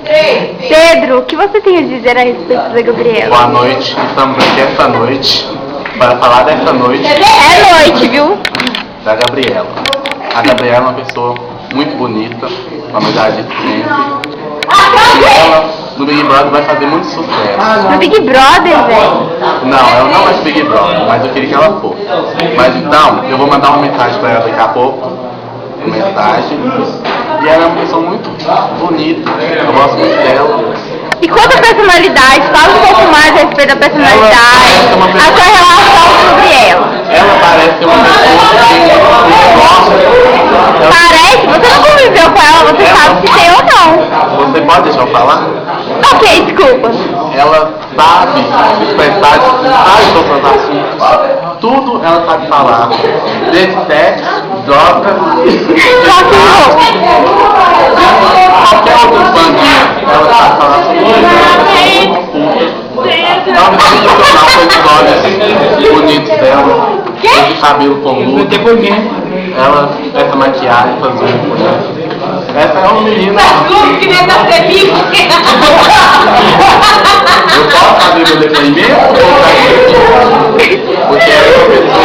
Pedro, o que você tem a dizer a respeito da Gabriela? Boa noite, estamos aqui esta noite para falar dessa noite. É noite, viu? Da Gabriela. A Gabriela é uma pessoa muito bonita, uma mulher de sempre. E ela, no Big Brother, vai fazer muito sucesso. No Big Brother, velho? Não, ela não é do Big Brother, mas eu queria que ela fosse. Mas então, eu vou mandar uma mensagem para ela daqui a pouco. Uma mensagem. E ela é uma pessoa muito bonita, eu gosto muito dela. E quanto à personalidade, fala um pouco mais a respeito da personalidade, a sua relação sobre ela. Ela parece ser uma pessoa que gosta. Parece? Você não conviveu com ela, você sabe se tem ou não. Você pode deixar eu falar? Ok, desculpa. Ela sabe expressar, sabe sobre os assuntos. Tudo ela sabe falar. Desde sexo, drogas, qualquer outro bandido, ela sabe falar sobre isso. Ela me emocionar com os olhos bonitos dela, esse cabelo comprido, essa maquiagem, essas unhas. Essa é uma menina. Eu posso fazer meu depoimento? Porque ela é uma pessoa.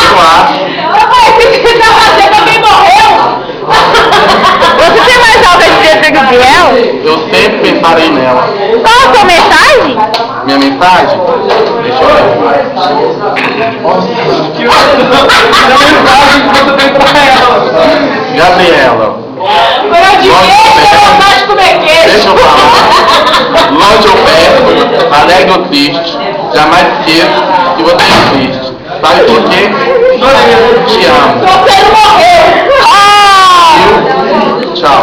Eu acho. Você tem mais algo a dizer da Gabriela? Eu sempre pensarei nela. Qual a sua mensagem? Minha mensagem? Deixa eu ver. Gabriela. Deixa eu falar. Longe ou perto, alegre ou triste, jamais esqueço que você existe. Sabe por quê? Te amo. Você não morreu! Tchau.